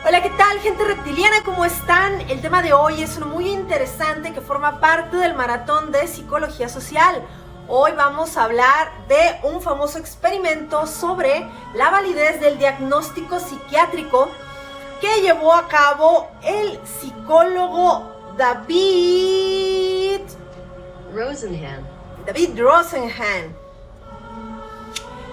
Hola, ¿qué tal, gente reptiliana? ¿Cómo están? El tema de hoy es uno muy interesante que forma parte del maratón de psicología social. Hoy vamos a hablar de un famoso experimento sobre la validez del diagnóstico psiquiátrico que llevó a cabo el psicólogo David Rosenhan.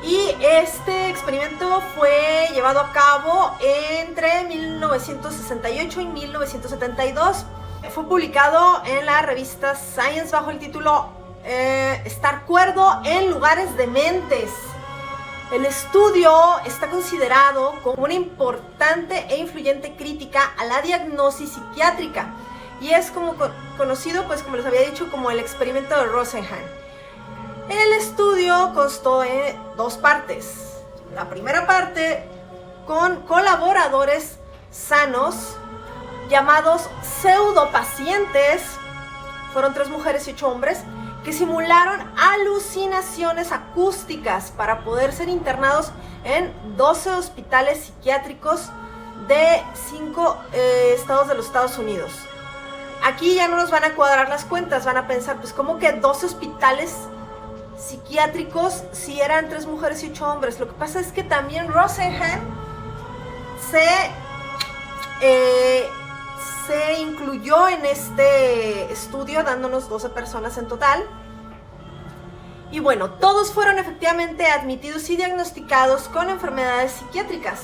Y este experimento fue llevado a cabo entre 1968 y 1972. Fue publicado en la revista Science bajo el título Estar cuerdo en lugares dementes. El estudio está considerado como una importante e influyente crítica a la diagnosis psiquiátrica y es conocido, pues como les había dicho, como el experimento de Rosenhan. El estudio constó en dos partes. La primera parte con colaboradores sanos llamados pseudopacientes, fueron 3 mujeres y 8 hombres, que simularon alucinaciones acústicas para poder ser internados en 12 hospitales psiquiátricos de 5 estados de los Estados Unidos. Aquí ya no nos van a cuadrar las cuentas, van a pensar, pues ¿cómo que 12 hospitales psiquiátricos si eran 3 mujeres y 8 hombres? Lo que pasa es que también Rosenhan se incluyó en este estudio, dándonos 12 personas en total. Y bueno, todos fueron efectivamente admitidos y diagnosticados con enfermedades psiquiátricas.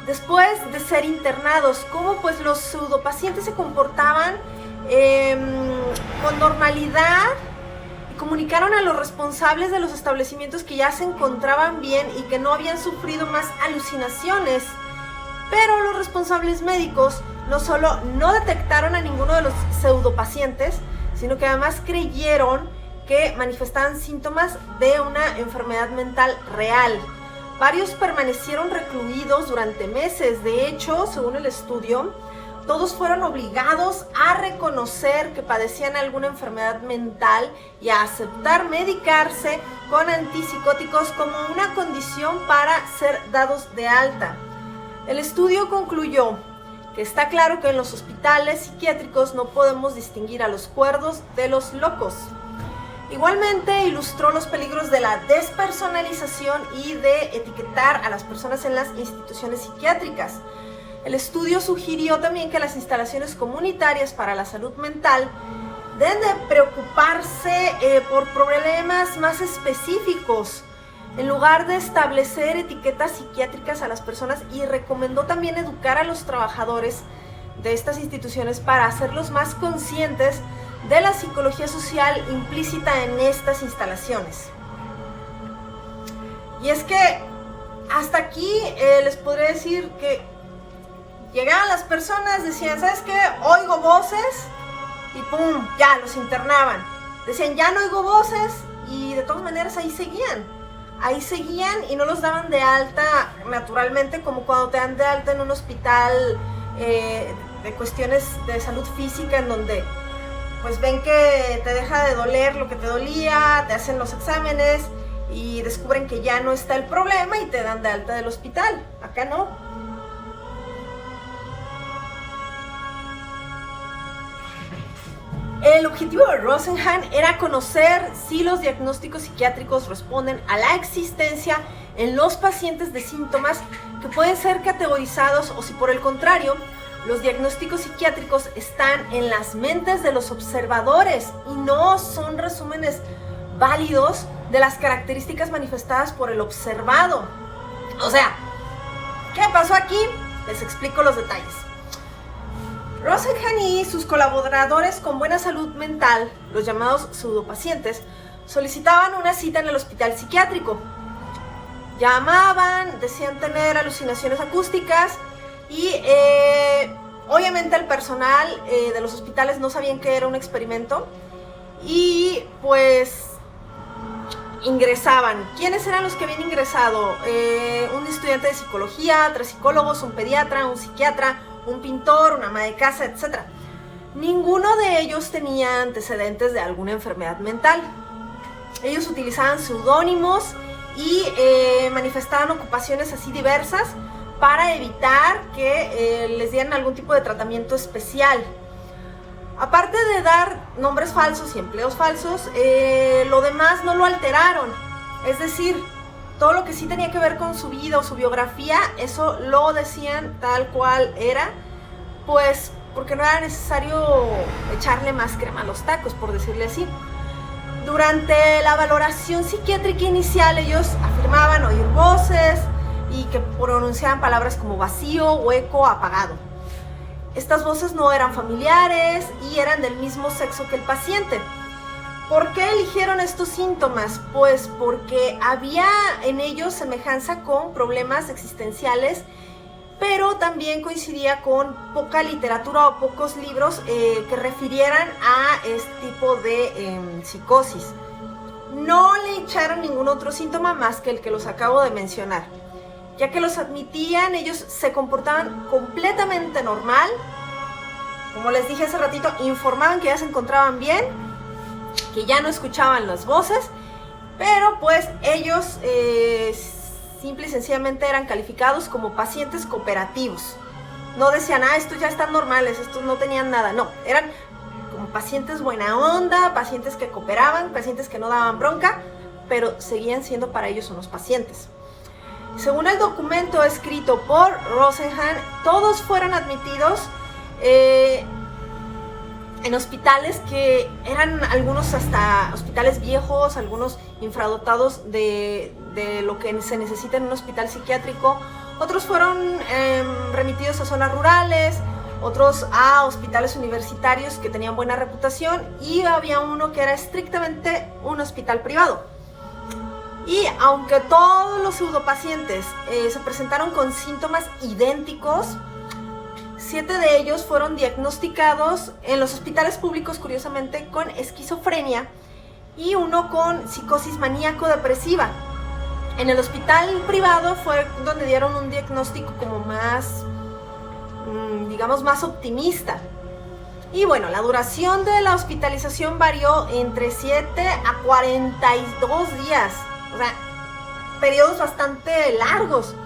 Después de ser internados, ¿cómo pues los pseudopacientes se comportaban con normalidad? Comunicaron a los responsables de los establecimientos que ya se encontraban bien y que no habían sufrido más alucinaciones. Pero los responsables médicos no solo no detectaron a ninguno de los pseudopacientes, sino que además creyeron que manifestaban síntomas de una enfermedad mental real. Varios permanecieron recluidos durante meses. De hecho, según el estudio, todos fueron obligados a reconocer que padecían alguna enfermedad mental y a aceptar medicarse con antipsicóticos como una condición para ser dados de alta. El estudio concluyó que está claro que en los hospitales psiquiátricos no podemos distinguir a los cuerdos de los locos. Igualmente ilustró los peligros de la despersonalización y de etiquetar a las personas en las instituciones psiquiátricas. El estudio sugirió también que las instalaciones comunitarias para la salud mental deben de preocuparse por problemas más específicos, en lugar de establecer etiquetas psiquiátricas a las personas, y recomendó también educar a los trabajadores de estas instituciones para hacerlos más conscientes de la psicología social implícita en estas instalaciones. Y es que hasta aquí les podré decir que llegaban las personas, decían, ¿sabes qué? Oigo voces, y ¡pum! Ya, los internaban. Decían, ya no oigo voces, y de todas maneras ahí seguían y no los daban de alta naturalmente, como cuando te dan de alta en un hospital de cuestiones de salud física, en donde pues ven que te deja de doler lo que te dolía, te hacen los exámenes y descubren que ya no está el problema y te dan de alta del hospital. Acá no. El objetivo de Rosenhan era conocer si los diagnósticos psiquiátricos responden a la existencia en los pacientes de síntomas que pueden ser categorizados, o si por el contrario, los diagnósticos psiquiátricos están en las mentes de los observadores y no son resúmenes válidos de las características manifestadas por el observado. O sea, ¿qué pasó aquí? Les explico los detalles. Rosenhan y sus colaboradores con buena salud mental, los llamados pseudopacientes, solicitaban una cita en el hospital psiquiátrico. Llamaban, decían tener alucinaciones acústicas y obviamente el personal de los hospitales no sabían que era un experimento y pues ingresaban. ¿Quiénes eran los que habían ingresado? Un estudiante de psicología, 3 psicólogos, un pediatra, un psiquiatra, un pintor, una ama de casa, etc. Ninguno de ellos tenía antecedentes de alguna enfermedad mental. Ellos utilizaban seudónimos y manifestaban ocupaciones así diversas, para evitar que les dieran algún tipo de tratamiento especial. Aparte de dar nombres falsos y empleos falsos, lo demás no lo alteraron. Es decir, todo lo que sí tenía que ver con su vida o su biografía, eso lo decían tal cual era, pues porque no era necesario echarle más crema a los tacos, por decirle así. Durante la valoración psiquiátrica inicial, ellos afirmaban oír voces y que pronunciaban palabras como vacío, hueco, apagado. Estas voces no eran familiares y eran del mismo sexo que el paciente. ¿Por qué eligieron estos síntomas? Pues porque había en ellos semejanza con problemas existenciales, pero también coincidía con poca literatura o pocos libros que refirieran a este tipo de psicosis. No le echaron ningún otro síntoma más que el que los acabo de mencionar. Ya que los admitían, ellos se comportaban completamente normal. Como les dije hace ratito, informaban que ya se encontraban bien, que ya no escuchaban las voces, pero pues ellos simple y sencillamente eran calificados como pacientes cooperativos. No decían, estos ya están normales, estos no tenían nada. No, eran como pacientes buena onda, pacientes que cooperaban, pacientes que no daban bronca, pero seguían siendo para ellos unos pacientes. Según el documento escrito por Rosenhan, todos fueron admitidos en hospitales que eran algunos hasta hospitales viejos, algunos infradotados de lo que se necesita en un hospital psiquiátrico. Otros fueron remitidos a zonas rurales, otros a hospitales universitarios que tenían buena reputación, y había uno que era estrictamente un hospital privado. Y aunque todos los pseudopacientes se presentaron con síntomas idénticos, 7 de ellos fueron diagnosticados en los hospitales públicos, curiosamente, con esquizofrenia, y uno con psicosis maníaco-depresiva. En el hospital privado fue donde dieron un diagnóstico como más, digamos, más optimista. Y bueno, la duración de la hospitalización varió entre 7 a 42 días. O sea, periodos bastante largos.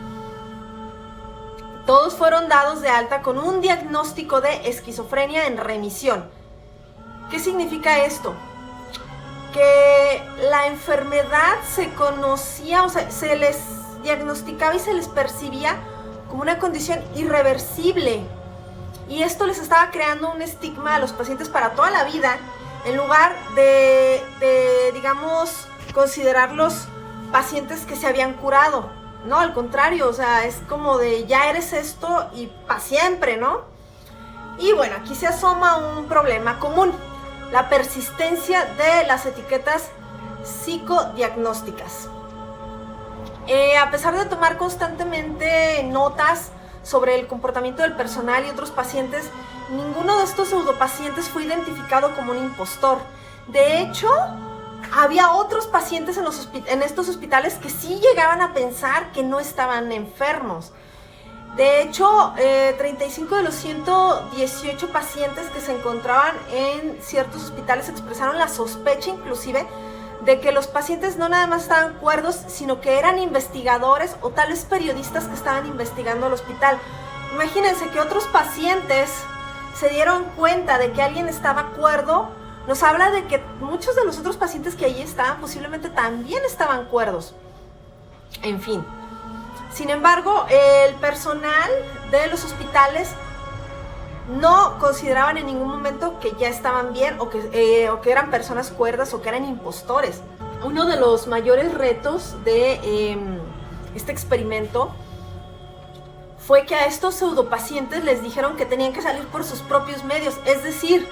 Todos fueron dados de alta con un diagnóstico de esquizofrenia en remisión. ¿Qué significa esto? Que la enfermedad se conocía, o sea, se les diagnosticaba y se les percibía como una condición irreversible. Y esto les estaba creando un estigma a los pacientes para toda la vida, en lugar de digamos, considerarlos pacientes que se habían curado. No, al contrario, o sea, es como de ya eres esto y para siempre, ¿no? Y bueno, aquí se asoma un problema común: la persistencia de las etiquetas psicodiagnósticas. A pesar de tomar constantemente notas sobre el comportamiento del personal y otros pacientes, ninguno de estos pseudopacientes fue identificado como un impostor. De hecho, había otros pacientes en estos hospitales que sí llegaban a pensar que no estaban enfermos. De hecho, 35 de los 118 pacientes que se encontraban en ciertos hospitales expresaron la sospecha inclusive de que los pacientes no nada más estaban cuerdos, sino que eran investigadores o tal vez periodistas que estaban investigando el hospital. Imagínense que otros pacientes se dieron cuenta de que alguien estaba cuerdo. Nos habla de que muchos de los otros pacientes que allí estaban posiblemente también estaban cuerdos. En fin. Sin embargo, el personal de los hospitales no consideraban en ningún momento que ya estaban bien o que eran personas cuerdas o que eran impostores. Uno de los mayores retos de este experimento fue que a estos pseudopacientes les dijeron que tenían que salir por sus propios medios, es decir,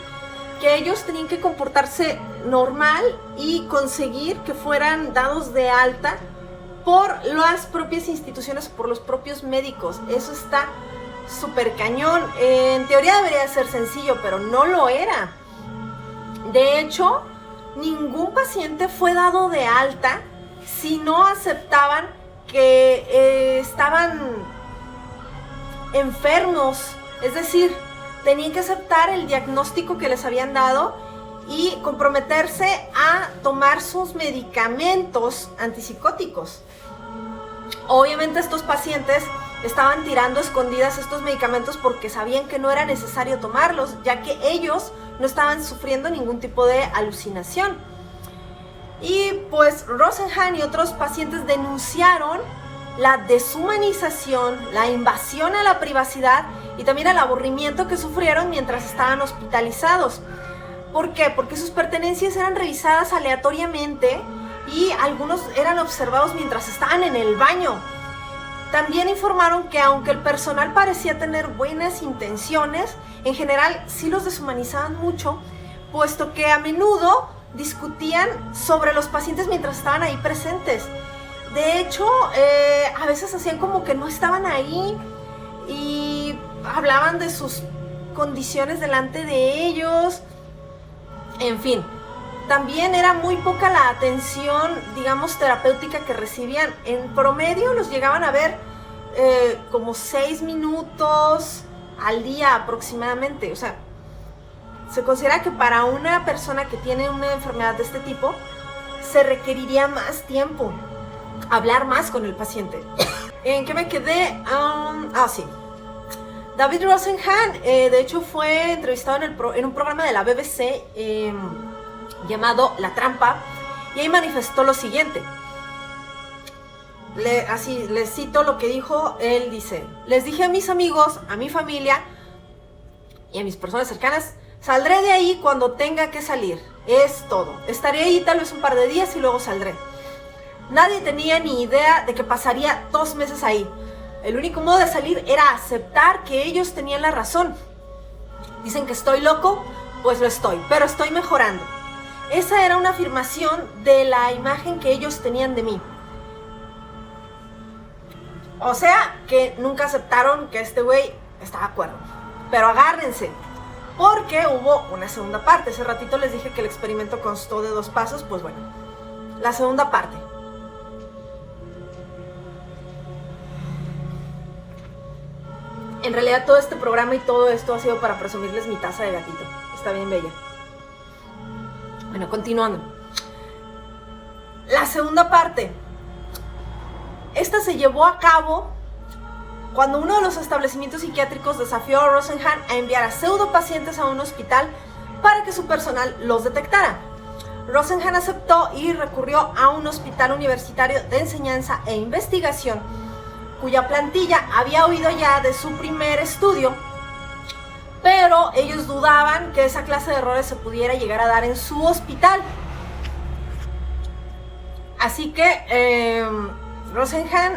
que ellos tenían que comportarse normal y conseguir que fueran dados de alta por las propias instituciones, por los propios médicos. Eso está súper cañón. En teoría debería ser sencillo, pero no lo era. De hecho, ningún paciente fue dado de alta si no aceptaban que estaban enfermos. Es decir, tenían que aceptar el diagnóstico que les habían dado y comprometerse a tomar sus medicamentos antipsicóticos. Obviamente estos pacientes estaban tirando escondidas estos medicamentos porque sabían que no era necesario tomarlos, ya que ellos no estaban sufriendo ningún tipo de alucinación. Y pues Rosenhan y otros pacientes denunciaron la deshumanización, la invasión a la privacidad y también el aburrimiento que sufrieron mientras estaban hospitalizados. ¿Por qué? Porque sus pertenencias eran revisadas aleatoriamente y algunos eran observados mientras estaban en el baño. También informaron que aunque el personal parecía tener buenas intenciones, en general sí los deshumanizaban mucho, puesto que a menudo discutían sobre los pacientes mientras estaban ahí presentes. De hecho, a veces hacían como que no estaban ahí y hablaban de sus condiciones delante de ellos. En fin, también era muy poca la atención, digamos, terapéutica que recibían. En promedio los llegaban a ver como 6 minutos al día aproximadamente. O sea, se considera que para una persona que tiene una enfermedad de este tipo se requeriría más tiempo, hablar más con el paciente. ¿En qué me quedé? Sí. David Rosenhan, de hecho, fue entrevistado en un programa de la BBC llamado La Trampa, y ahí manifestó lo siguiente. Les cito lo que dijo. Él dice: les dije a mis amigos, a mi familia y a mis personas cercanas, saldré de ahí cuando tenga que salir, es todo. Estaré ahí tal vez un par de días y luego saldré. Nadie tenía ni idea de que pasaría 2 meses ahí. El único modo de salir era aceptar que ellos tenían la razón. Dicen que estoy loco, pues lo estoy, pero estoy mejorando. Esa era una afirmación de la imagen que ellos tenían de mí. O sea, que nunca aceptaron que este güey estaba de acuerdo. Pero agárrense, porque hubo una segunda parte. Hace ratito les dije que el experimento constó de 2 pasos. Pues bueno, la segunda parte. En realidad todo este programa y todo esto ha sido para presumirles mi taza de gatito. Está bien bella. Bueno, continuando. La segunda parte. Esta se llevó a cabo cuando uno de los establecimientos psiquiátricos desafió a Rosenhan a enviar a pseudopacientes a un hospital para que su personal los detectara. Rosenhan aceptó y recurrió a un hospital universitario de enseñanza e investigación, cuya plantilla había oído ya de su primer estudio, pero ellos dudaban que esa clase de errores se pudiera llegar a dar en su hospital. Así que Rosenhan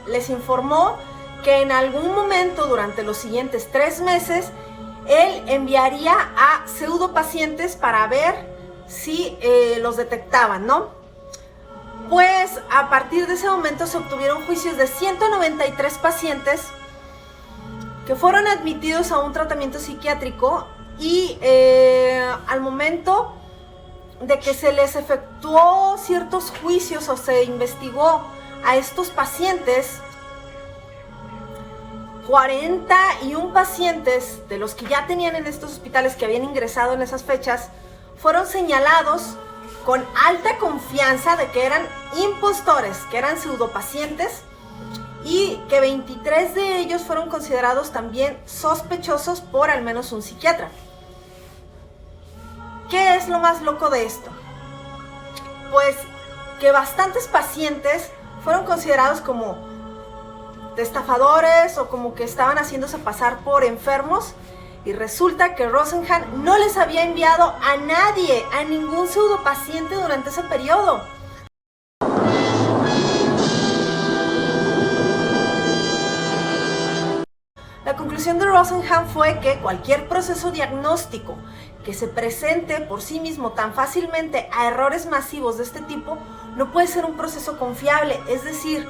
les informó que en algún momento durante los siguientes 3 meses él enviaría a pseudopacientes para ver si los detectaban, ¿no? Pues a partir de ese momento se obtuvieron juicios de 193 pacientes que fueron admitidos a un tratamiento psiquiátrico y al momento de que se les efectuó ciertos juicios o se investigó a estos pacientes, 41 pacientes de los que ya tenían en estos hospitales que habían ingresado en esas fechas fueron señalados con alta confianza de que eran impostores, que eran pseudopacientes, y que 23 de ellos fueron considerados también sospechosos por al menos un psiquiatra. ¿Qué es lo más loco de esto? Pues que bastantes pacientes fueron considerados como estafadores o como que estaban haciéndose pasar por enfermos, y resulta que Rosenhan no les había enviado a nadie, a ningún pseudopaciente durante ese periodo. La conclusión de Rosenhan fue que cualquier proceso diagnóstico que se presente por sí mismo tan fácilmente a errores masivos de este tipo no puede ser un proceso confiable. Es decir,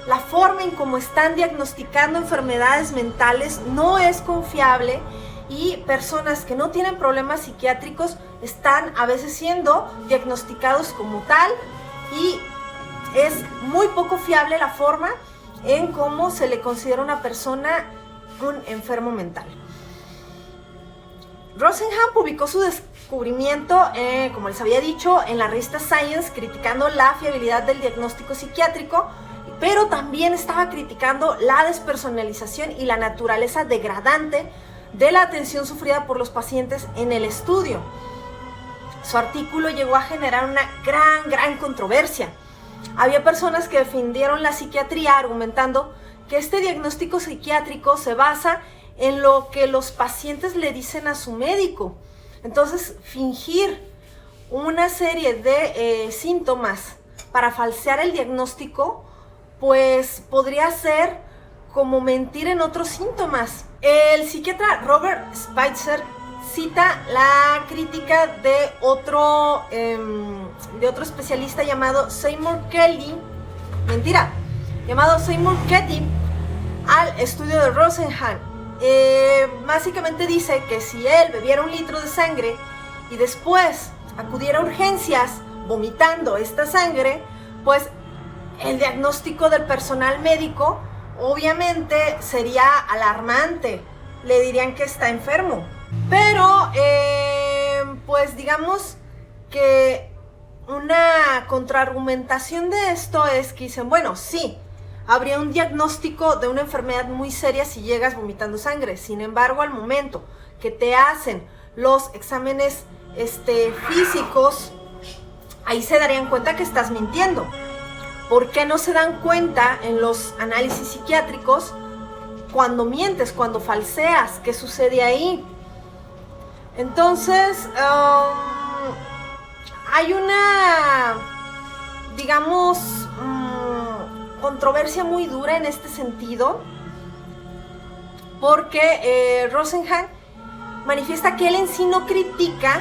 la forma en cómo están diagnosticando enfermedades mentales no es confiable, y personas que no tienen problemas psiquiátricos están a veces siendo diagnosticados como tal, y es muy poco fiable la forma en cómo se le considera una persona un enfermo mental. Rosenhan publicó su descubrimiento, como les había dicho, en la revista Science, criticando la fiabilidad del diagnóstico psiquiátrico pero también estaba criticando la despersonalización y la naturaleza degradante de la atención sufrida por los pacientes en el estudio. Su artículo llegó a generar una gran controversia. Había personas que defendieron la psiquiatría argumentando que este diagnóstico psiquiátrico se basa en lo que los pacientes le dicen a su médico. Entonces, fingir una serie de síntomas para falsear el diagnóstico, pues podría ser como mentir en otros síntomas. El psiquiatra Robert Spitzer cita la crítica de otro especialista llamado Seymour Ketty al estudio de Rosenhan. Básicamente dice que si él bebiera 1 litro de sangre y después acudiera a urgencias vomitando esta sangre, pues el diagnóstico del personal médico obviamente sería alarmante. Le dirían que está enfermo. Pero, pues digamos que una contraargumentación de esto es que dicen, bueno, sí, habría un diagnóstico de una enfermedad muy seria si llegas vomitando sangre. Sin embargo, al momento que te hacen los exámenes físicos, ahí se darían cuenta que estás mintiendo. ¿Por qué no se dan cuenta en los análisis psiquiátricos cuando mientes, cuando falseas? ¿Qué sucede ahí? Entonces, hay una, digamos, controversia muy dura en este sentido, porque Rosenhan manifiesta que él en sí no critica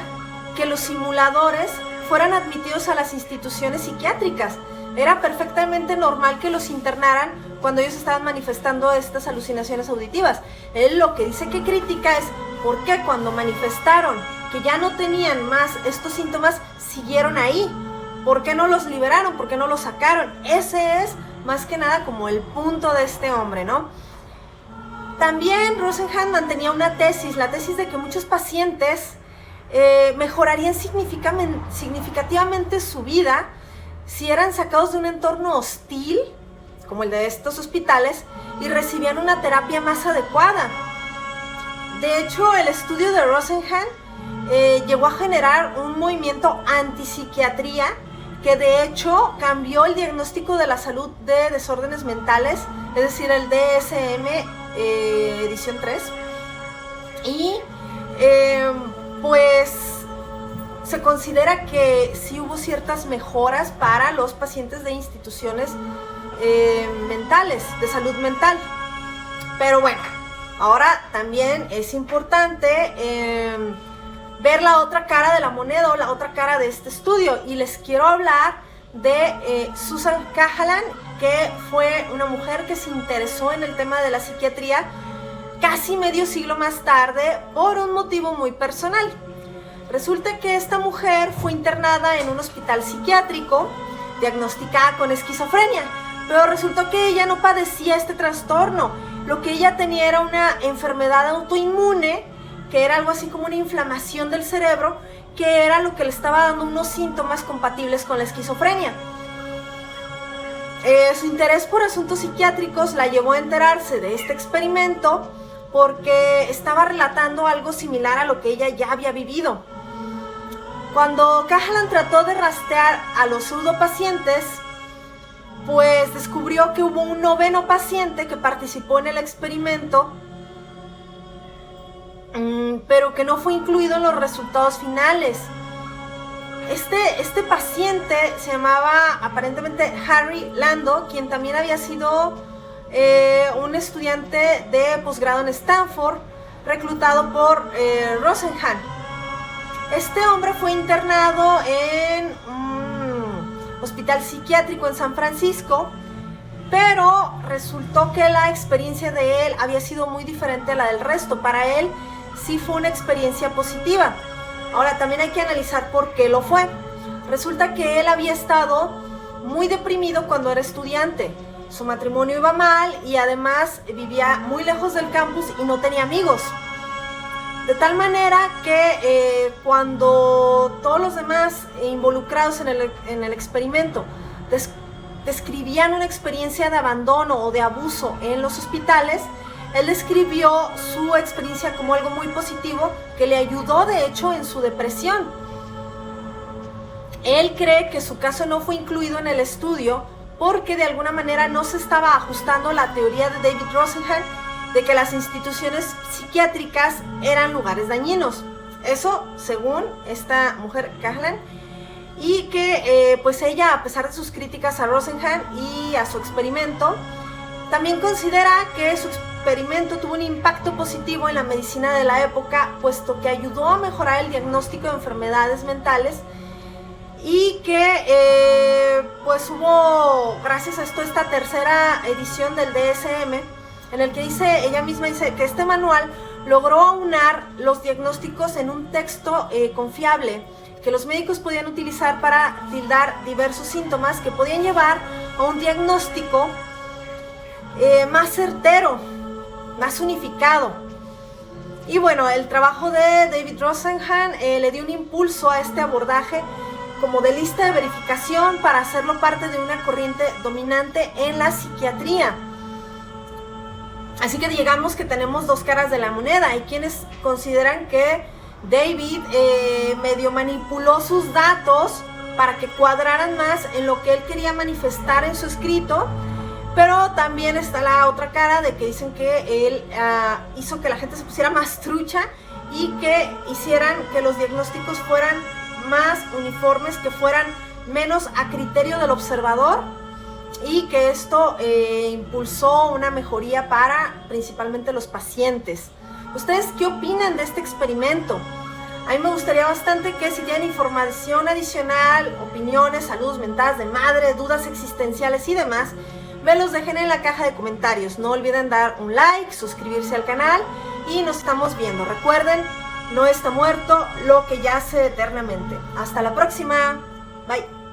que los simuladores fueran admitidos a las instituciones psiquiátricas. Era perfectamente normal que los internaran cuando ellos estaban manifestando estas alucinaciones auditivas. Él lo que dice que critica es por qué cuando manifestaron que ya no tenían más estos síntomas, siguieron ahí. ¿Por qué no los liberaron? ¿Por qué no los sacaron? Ese es más que nada como el punto de este hombre, ¿no? También Rosenhan mantenía una tesis, la tesis de que muchos pacientes mejorarían significativamente su vida si eran sacados de un entorno hostil, como el de estos hospitales, y recibían una terapia más adecuada. De hecho, el estudio de Rosenhan llegó a generar un movimiento antipsiquiatría que de hecho cambió el diagnóstico de la salud de desórdenes mentales, es decir, el DSM edición 3. Y pues se considera que sí hubo ciertas mejoras para los pacientes de instituciones mentales, de salud mental. Pero bueno, ahora también es importante ver la otra cara de la moneda o la otra cara de este estudio. Y les quiero hablar de Susan Cahalan, que fue una mujer que se interesó en el tema de la psiquiatría casi medio siglo más tarde por un motivo muy personal. Resulta que esta mujer fue internada en un hospital psiquiátrico, diagnosticada con esquizofrenia, pero resultó que ella no padecía este trastorno. Lo que ella tenía era una enfermedad autoinmune, que era algo así como una inflamación del cerebro, que era lo que le estaba dando unos síntomas compatibles con la esquizofrenia. Su interés por asuntos psiquiátricos la llevó a enterarse de este experimento porque estaba relatando algo similar a lo que ella ya había vivido. Cuando Cahalan trató de rastrear a los pseudopacientes, pues descubrió que hubo un 9º paciente que participó en el experimento, pero que no fue incluido en los resultados finales. Este paciente se llamaba aparentemente Harry Lando, quien también había sido un estudiante de posgrado en Stanford, reclutado por Rosenhan. Este hombre fue internado en un hospital psiquiátrico en San Francisco, pero resultó que la experiencia de él había sido muy diferente a la del resto. Para él sí fue una experiencia positiva. Ahora también hay que analizar por qué lo fue. Resulta que él había estado muy deprimido cuando era estudiante. Su matrimonio iba mal y además vivía muy lejos del campus y no tenía amigos. De tal manera que cuando todos los demás involucrados en el experimento describían una experiencia de abandono o de abuso en los hospitales, él describió su experiencia como algo muy positivo que le ayudó de hecho en su depresión. Él cree que su caso no fue incluido en el estudio porque de alguna manera no se estaba ajustando la teoría de David Rosenhan de que las instituciones psiquiátricas eran lugares dañinos. Eso según esta mujer Kahlan, y que pues ella, a pesar de sus críticas a Rosenhan y a su experimento, también considera que su experimento tuvo un impacto positivo en la medicina de la época, puesto que ayudó a mejorar el diagnóstico de enfermedades mentales, y que pues hubo, gracias a esto, esta tercera edición del DSM, en el que ella misma dice que este manual logró aunar los diagnósticos en un texto confiable, que los médicos podían utilizar para tildar diversos síntomas que podían llevar a un diagnóstico más certero, más unificado. Y bueno, el trabajo de David Rosenhan le dio un impulso a este abordaje como de lista de verificación para hacerlo parte de una corriente dominante en la psiquiatría. Así que digamos que tenemos dos caras de la moneda. Hay quienes consideran que David medio manipuló sus datos para que cuadraran más en lo que él quería manifestar en su escrito, pero también está la otra cara de que dicen que él hizo que la gente se pusiera más trucha y que hicieran que los diagnósticos fueran más uniformes, que fueran menos a criterio del observador, y que esto impulsó una mejoría para principalmente los pacientes. ¿Ustedes qué opinan de este experimento? A mí me gustaría bastante que si tienen información adicional, opiniones, saludos, mentadas de madre, dudas existenciales y demás, me los dejen en la caja de comentarios. No olviden dar un like, suscribirse al canal y nos estamos viendo. Recuerden, no está muerto lo que yace eternamente. Hasta la próxima. Bye.